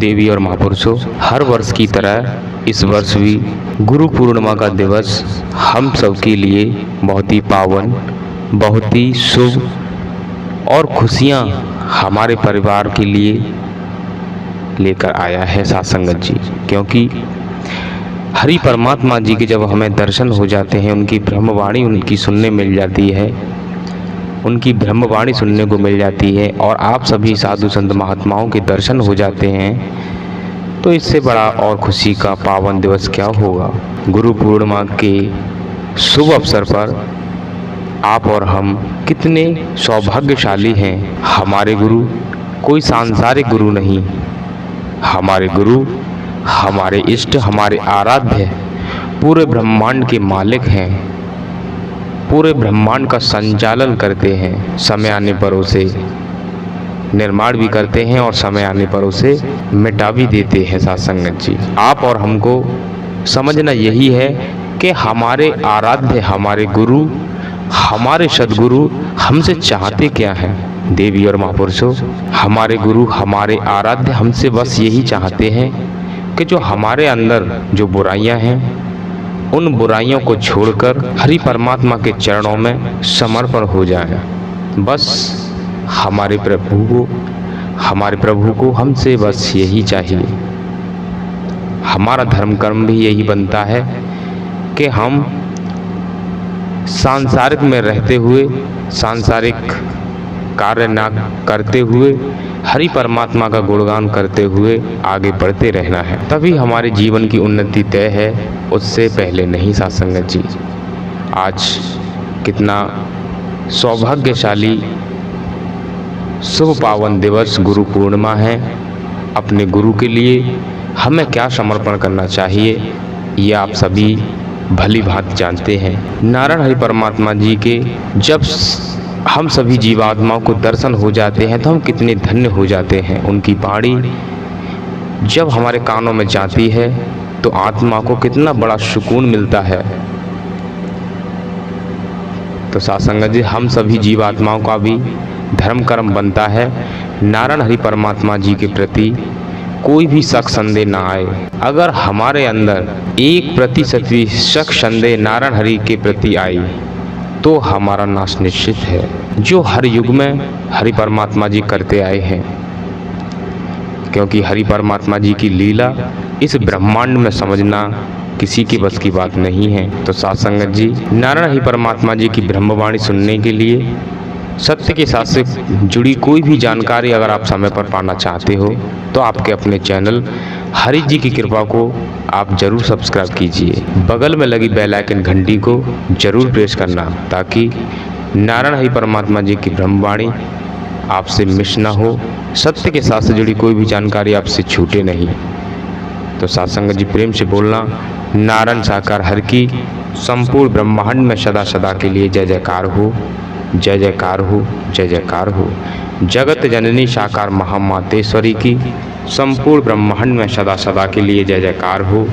देवी और महापुरुषों, हर वर्ष की तरह इस वर्ष भी गुरु पूर्णिमा का दिवस हम सब के लिए बहुत ही पावन, बहुत ही शुभ और खुशियां हमारे परिवार के लिए लेकर आया है साथ संगत जी। क्योंकि हरि परमात्मा जी के जब हमें दर्शन हो जाते हैं, उनकी ब्रह्मवाणी उनकी सुनने मिल जाती है, उनकी ब्रह्मवाणी सुनने को मिल जाती है और आप सभी साधु संत महात्माओं के दर्शन हो जाते हैं, तो इससे बड़ा और खुशी का पावन दिवस क्या होगा। गुरु पूर्णिमा के शुभ अवसर पर आप और हम कितने सौभाग्यशाली हैं। हमारे गुरु कोई सांसारिक गुरु नहीं, हमारे गुरु हमारे इष्ट, हमारे आराध्य, पूरे ब्रह्मांड के मालिक हैं, पूरे ब्रह्मांड का संचालन करते हैं। समय आने पर उसे निर्माण भी करते हैं और समय आने पर उसे मिटा भी देते हैं साथ संगत जी। आप और हमको समझना यही है कि हमारे आराध्य, हमारे गुरु, हमारे सद्गुरु हमसे चाहते क्या हैं। देवी और महापुरुषों, हमारे गुरु, हमारे आराध्य हमसे बस यही चाहते हैं कि जो हमारे अंदर जो बुराइयां हैं, उन बुराइयों को छोड़कर हरि परमात्मा के चरणों में समर्पण हो जाए। बस हमारे प्रभु को हमसे बस यही चाहिए। हमारा धर्म कर्म भी यही बनता है कि हम सांसारिक में रहते हुए, सांसारिक कार्य ना करते हुए, हरि परमात्मा का गुणगान करते हुए आगे बढ़ते रहना है। तभी हमारे जीवन की उन्नति तय है, उससे पहले नहीं साथ संगत जी। आज कितना सौभाग्यशाली शुभ पावन दिवस गुरु पूर्णिमा है। अपने गुरु के लिए हमें क्या समर्पण करना चाहिए, ये आप सभी भली भांति जानते हैं। नारायण हरि परमात्मा जी के जब हम सभी जीवात्माओं को दर्शन हो जाते हैं तो हम कितने धन्य हो जाते हैं। उनकी वाणी जब हमारे कानों में जाती है तो आत्मा को कितना बड़ा सुकून मिलता है। तो साथ संगत जी, हम सभी जीवात्माओं का भी धर्म कर्म बनता है नारायण हरि परमात्मा जी के प्रति कोई भी शक संदेह ना आए। अगर हमारे अंदर 1% भी शक संदेह नारायण हरि के प्रति आई तो हमारा नाश निश्चित है, जो हर युग में हरि परमात्मा जी करते आए हैं। क्योंकि हरि परमात्मा जी की लीला इस ब्रह्मांड में समझना किसी के बस की बात नहीं है। तो साथ संगत जी, नारायण हरि परमात्मा जी की ब्रह्मवाणी सुनने के लिए सत्य के साथ से जुड़ी कोई भी जानकारी अगर आप समय पर पाना चाहते हो तो आपके अपने चैनल हरि जी की कृपा को आप जरूर सब्सक्राइब कीजिए। बगल में लगी बेल आइकन घंटी को जरूर प्रेस करना, ताकि नारायण हरि परमात्मा जी की ब्रह्मवाणी आपसे मिस ना हो, सत्य के साथ से जुड़ी कोई भी जानकारी आपसे छूटे नहीं। तो साथ संगत जी, प्रेम से बोलना, नारायण साकार हरि की संपूर्ण ब्रह्मांड में सदा सदा के लिए जय जयकार हो, जय जयकार हो, जय जयकार हो। जगत जननी साकार महामातेश्वरी की संपूर्ण ब्रह्मांड में सदा सदा के लिए जय जयकार हो,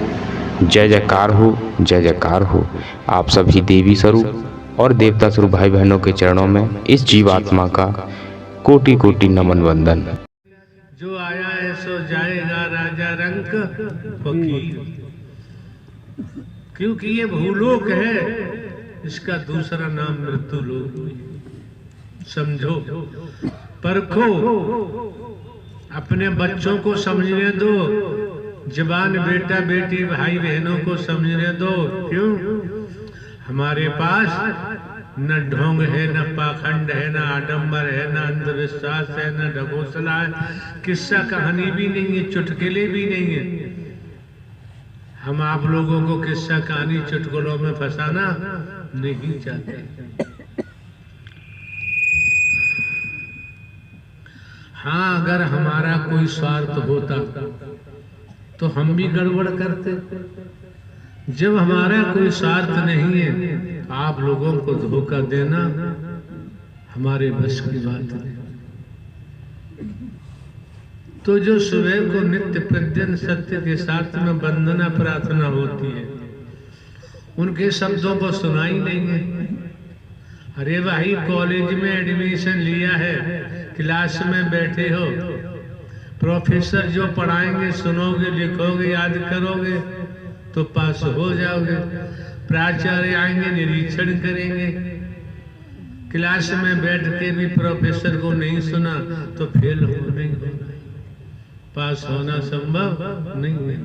जय जयकार हो, जय जयकार हो। आप सभी देवी स्वरूप और देवता स्वरूप भाई बहनों के चरणों में इस जीवात्मा का कोटि कोटि नमन वंदन। जो आया है सो जाएगा, राजा रंक फकीर। क्योंकि ये भूलोक है, इसका दूसरा नाम मृत्यु लोक। समझो, परखो, अपने बच्चों को समझने दो, जवान बेटा बेटी भाई बहनों को समझने दो। क्यों? हमारे पास न ढोंग है, न पाखंड है, न आडंबर है, न अंधविश्वास है, न ढकोसला है, किस्सा कहानी भी नहीं है, चुटकुले भी नहीं है। हम आप लोगों को किस्सा कहानी चुटकुलों में फंसाना नहीं चाहते। हाँ, अगर हमारा कोई स्वार्थ होता तो हम भी गड़बड़ करते। जब हमारा कोई स्वार्थ नहीं है, आप लोगों को धोखा देना हमारे बस की बात नहीं। तो जो सुबह को नित्य प्रत्यन सत्य के साथ में वंदना प्रार्थना होती है, उनके शब्दों को सुना ही नहीं है। अरे भाई, कॉलेज में एडमिशन लिया है, क्लास में बैठे हो, प्रोफेसर जो पढ़ाएंगे सुनोगे, लिखोगे, याद करोगे तो पास हो जाओगे। प्राचार्य आएंगे, निरीक्षण करेंगे। क्लास में बैठ के भी प्रोफेसर को नहीं सुना तो फेल नहीं होगा, पास होना संभव नहीं है।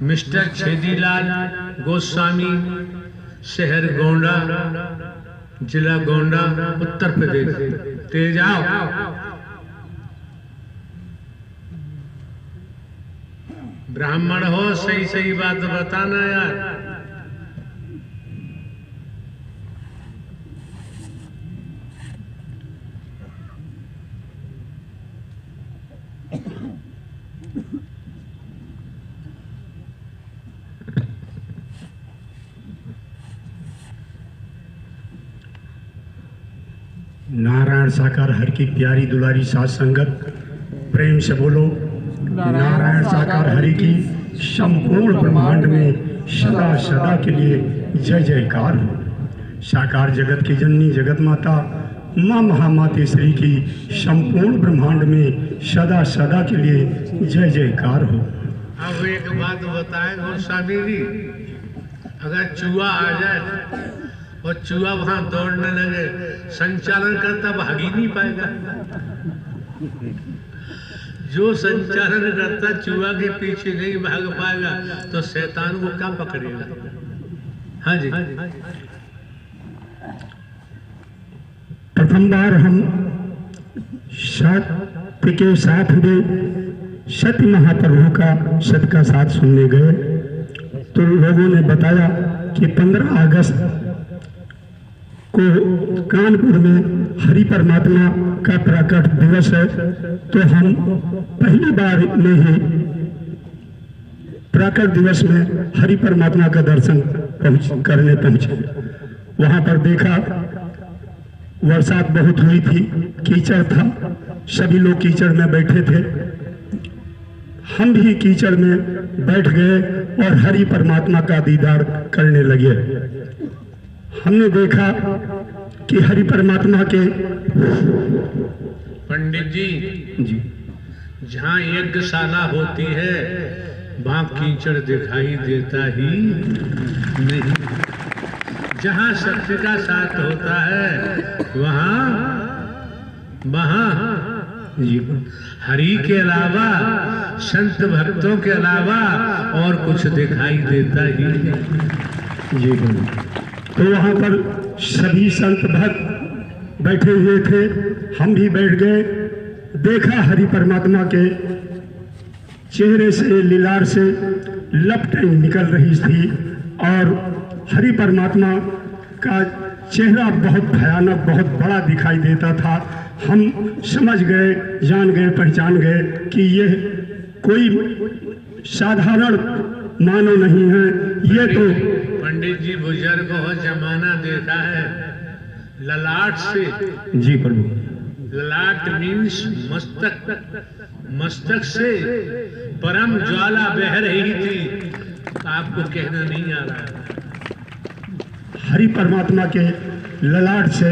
मिस्टर छेदीलाल गोस्वामी, शहर गोंडा, जिला गोंडा, उत्तर प्रदेश। तेज आओ। ब्राह्मण हो, सही सही बात बताना यार। नारायण साकार हर की प्यारी दुलारी साथ संगत, प्रेम से बोलो नारायण साकार हरि की संपूर्ण ब्रह्मांड में सदा सदा के लिए जय जयकार हो। साकार जगत की जननी जगत माता माँ महामातेश्वरी की संपूर्ण ब्रह्मांड में सदा सदा के लिए जय जयकार हो। अब एक बात बताएं गोस्वामी जी, अगर चूहा आ जाए और चूहा वहां दौड़ने लगे, संचालन करता भाग ही नहीं पाएगा। जो संचालन करता चूहा के पीछे नहीं भाग पाएगा तो शैतान को क्या पकड़ेगा? हाँ जी। प्रथम बार हम सत्य के साथ में सत्य महाप्रभु का सत्य का साथ सुनने गए तो लोगों ने बताया कि 15 अगस्त को कानपुर में हरि परमात्मा का प्रकट दिवस है, तो हम पहली बार में ही प्रकट दिवस में हरि परमात्मा का दर्शन करने पहुंचे। वहां पर देखा बरसात बहुत हुई थी, कीचड़ था, सभी लोग कीचड़ में बैठे थे। हम भी कीचड़ में बैठ गए और हरि परमात्मा का दीदार करने लगे। हमने देखा कि हरि परमात्मा के पंडित जी जहाँ यज्ञशाला होती है वहाँ कीचड़ दिखाई देता ही नहीं। जहाँ सत्य का साथ होता है वहाँ हरि के अलावा, संत भक्तों के अलावा और कुछ दिखाई देता ही नहीं। जी तो वहाँ पर सभी संत भक्त बैठे हुए थे, हम भी बैठ गए। देखा हरि परमात्मा के चेहरे से, लीलार से लपटें निकल रही थी और हरि परमात्मा का चेहरा बहुत भयानक, बहुत बड़ा दिखाई देता था। हम समझ गए, जान गए, पहचान गए कि ये कोई साधारण मानव नहीं है। ये तो पंडित जी बुजुर्ग हो, जमाना देखा है ललाट से। जी प्रभु। ललाट मीन्स मस्तक, मस्तक से परम ज्वाला बह रही थी। आपको कहना नहीं आ रहा। हरि परमात्मा के ललाट से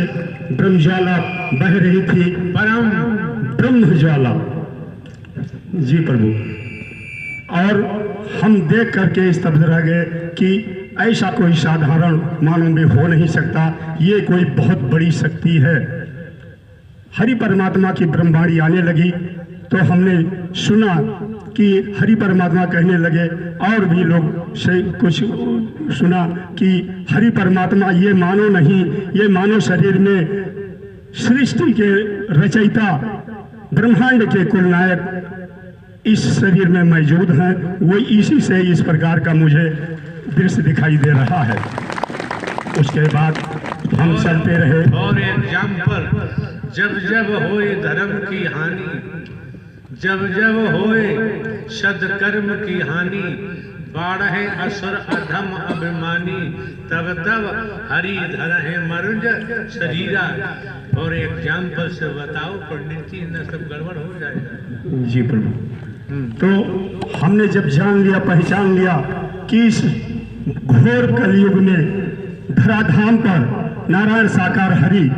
ब्रह्म ज्वाला बह रही थी, परम ब्रह्म ज्वाला। जी प्रभु। और हम देख करके स्तब्ध रह गए कि ऐसा कोई साधारण मानव में हो नहीं सकता, ये कोई बहुत बड़ी शक्ति है। हरि परमात्मा की ब्रह्मवाणी आने लगी तो हमने सुना कि हरि परमात्मा कहने लगे, और भी लोग से कुछ सुना कि हरि परमात्मा ये मानव नहीं, ये मानव शरीर में सृष्टि के रचयिता, ब्रह्मांड के कुलनायक इस शरीर में मौजूद हैं। वो इसी से इस प्रकार का मुझे दृश्य दिखाई दे रहा है। उसके बाद हम चलते रहे। और एग्जाम्पल, जब जब होए धर्म की हानि, जब जब होए सदकर्म की हानि, बाढ़े असुर अधम अभिमानी, तब तब हरि धरहि मरुज शरीरा। और एग्जाम्पल से बताओ पंडित जी, न सब गड़बड़ हो जाएगा। जी प्रभु। तो हमने जब जान लिया, पहचान लिया कि इस घोर कलयुग में धराधाम पर नारायण साकार हरि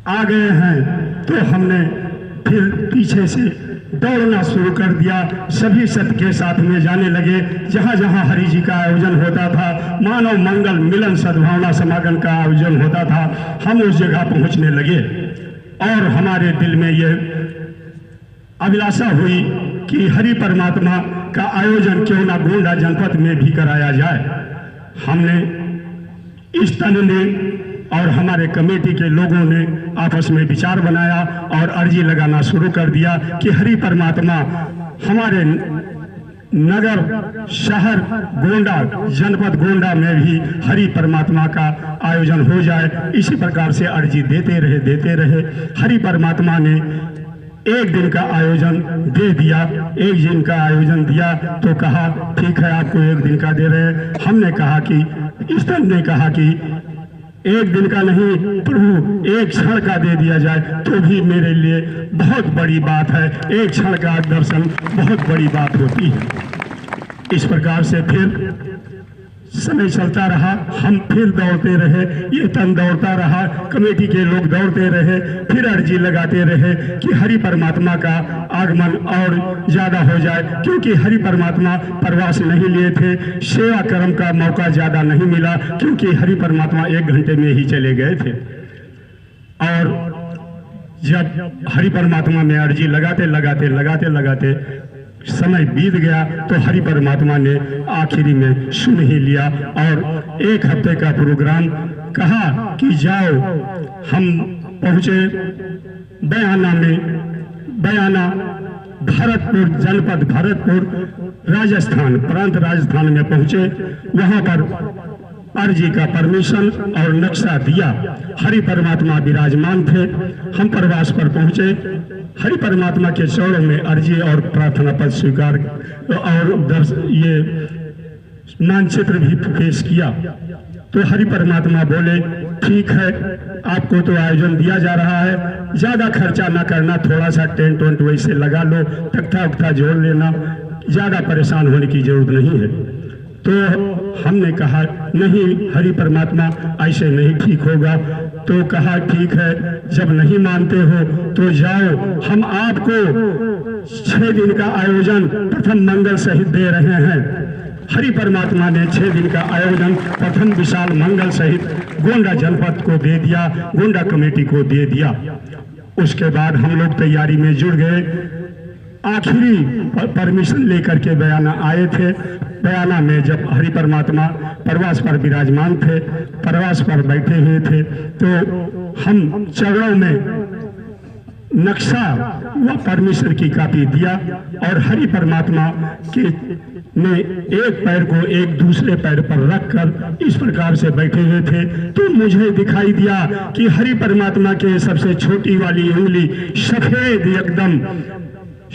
आ गए हैं, तो हमने फिर पीछे से दौड़ना शुरू कर दिया। सभी सत के साथ में जाने लगे। जहाँ जहाँ हरि जी का आयोजन होता था, मानव मंगल मिलन सद्भावना समागम का आयोजन होता था, हम उस जगह पहुँचने लगे और हमारे दिल में ये अभिलाषा हुई कि हरि परमात्मा का आयोजन क्यों ना गोंडा जनपद में भी कराया जाए। हमने इस तन ने और हमारे कमेटी के लोगों ने आपस में विचार बनाया और अर्जी लगाना शुरू कर दिया कि हरि परमात्मा हमारे नगर शहर गोंडा जनपद गोंडा में भी हरि परमात्मा का आयोजन हो जाए। इसी प्रकार से अर्जी देते रहे। हरि परमात्मा ने एक दिन का आयोजन दे दिया। एक दिन का आयोजन दिया तो कहा ठीक है आपको एक दिन का दे रहे हैं। हमने कहा कि इस तरह ने कहा कि एक दिन का नहीं प्रभु एक क्षण का दे दिया जाए तो भी मेरे लिए बहुत बड़ी बात है। एक क्षण का दर्शन बहुत बड़ी बात होती है। इस प्रकार से फिर समय चलता रहा, हम फिर दौड़ते रहे, ये तन दौड़ता रहा, कमेटी के लोग दौड़ते रहे, फिर अर्जी लगाते रहे कि हरि परमात्मा का आगमन और ज़्यादा हो जाए, क्योंकि हरि परमात्मा प्रवास नहीं लिए थे, सेवा कर्म का मौका ज़्यादा नहीं मिला, क्योंकि हरि परमात्मा 1 घंटे में ही चले गए थे। और जब हरि परमात्मा में अर्जी लगाते समय बीत गया तो हरि परमात्मा ने आखिरी में सुन ही लिया और 1 हफ्ते का प्रोग्राम कहा कि जाओ। हम पहुंचे बयाना भरतपुर जनपद, भरतपुर राजस्थान, प्रांत राजस्थान में पहुंचे। वहां पर अर्जी का परमिशन और नक्शा दिया। हरि परमात्मा विराजमान थे। हम प्रवास पर पहुंचे। हरि परमात्मा के चरणों में अर्जी और प्रार्थना पत्र स्वीकार और ये मानचित्र भी पेश किया। तो हरि परमात्मा बोले ठीक है, आपको तो आयोजन दिया जा रहा है, ज्यादा खर्चा ना करना, थोड़ा सा टेंट वेंट वैसे लगा लो, तख्ता उख्ता जोड़ लेना, ज्यादा परेशान होने की जरूरत नहीं है। तो हमने कहा नहीं हरि परमात्मा ऐसे नहीं ठीक होगा। तो कहा ठीक है, जब नहीं मानते हो तो जाओ, हम आपको 6 दिन का आयोजन प्रथम मंगल सहित दे रहे हैं। हरि परमात्मा ने 6 दिन का आयोजन प्रथम विशाल मंगल सहित गोंडा जनपद को दे दिया, गोंडा कमेटी को दे दिया। उसके बाद हम लोग तैयारी में जुड़ गए। आखिरी परमिशन लेकर के बयाना आए थे। बयाना में जब हरि परमात्मा प्रवास पर विराजमान थे, प्रवास पर बैठे हुए थे, तो हम चरणों में नक्शा व परमिशन की कॉपी दिया और हरि परमात्मा के ने एक पैर को एक दूसरे पैर पर रखकर इस प्रकार से बैठे हुए थे। तो मुझे दिखाई दिया कि हरि परमात्मा के सबसे छोटी वाली उंगली सफेद एकदम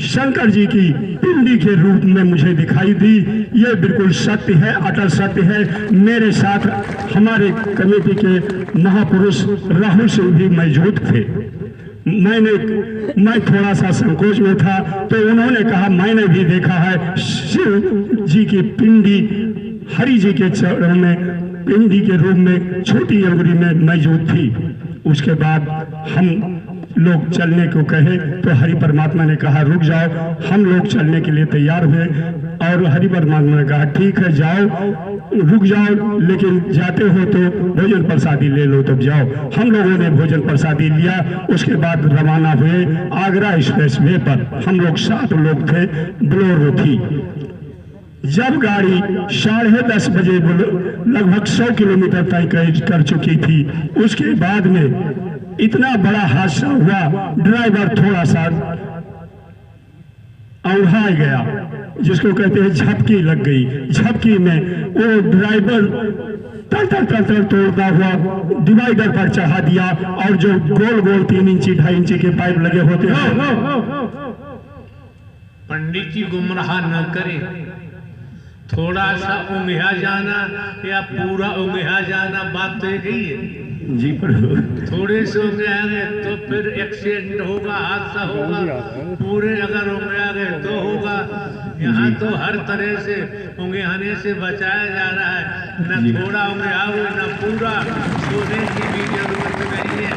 शंकर जी की पिंडी के रूप में मुझे दिखाई दी। ये बिल्कुल सत्य है, अटल सत्य है। मेरे साथ हमारे कमेटी के महापुरुष राहुल सिंह भी मौजूद थे। मैं थोड़ा सा संकोच में था, तो उन्होंने कहा मैंने भी देखा है शिव जी की पिंडी हरि जी के चरणों में पिंडी के रूप में छोटी अंगुली में मौजूद थी। उसके बाद हम लोग चलने को कहे तो हरि परमात्मा ने कहा रुक जाओ। हम लोग चलने के लिए तैयार हुए और हरि परमात्मा ने कहा ठीक है जाओ, रुक जाओ, लेकिन जाते हो तो भोजन प्रसादी ले लो, तब जाओ। हम लोगों ने भोजन प्रसादी लिया। उसके बाद रवाना हुए आगरा एक्सप्रेस वे पर। हम लोग 7 लोग थे, बोलेरो थी। जब गाड़ी 10:30 बजे लगभग 100 किलोमीटर तय कर चुकी थी, उसके बाद में इतना बड़ा हादसा हुआ। ड्राइवर थोड़ा सा औंधा गया, जिसको कहते हैं झपकी लग गई। झपकी में वो ड्राइवर तल तोड़ता हुआ डिवाइडर पर चढ़ा दिया और जो गोल गोल 3 इंची 2.5 इंची के पाइप लगे होते हैं। पंडित जी गुमराह न करे, थोड़ा सा उंघिया जाना या पूरा उंघिया जाना बात तो एक ही है जी प्रभु। थोड़े से उंघियाएंगे तो फिर एक्सीडेंट होगा, हादसा होगा। पूरे अगर उंघिया गए तो होगा। यहाँ तो हर तरह से उंघियाने से बचाया जा रहा है। न थोड़ा उंघियाओ न पूरा। सोने की भी जरूरत नहीं है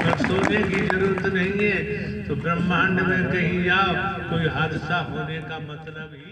और सोने की जरूरत नहीं है तो ब्रह्मांड में कहीं जाओ कोई हादसा होने का मतलब ही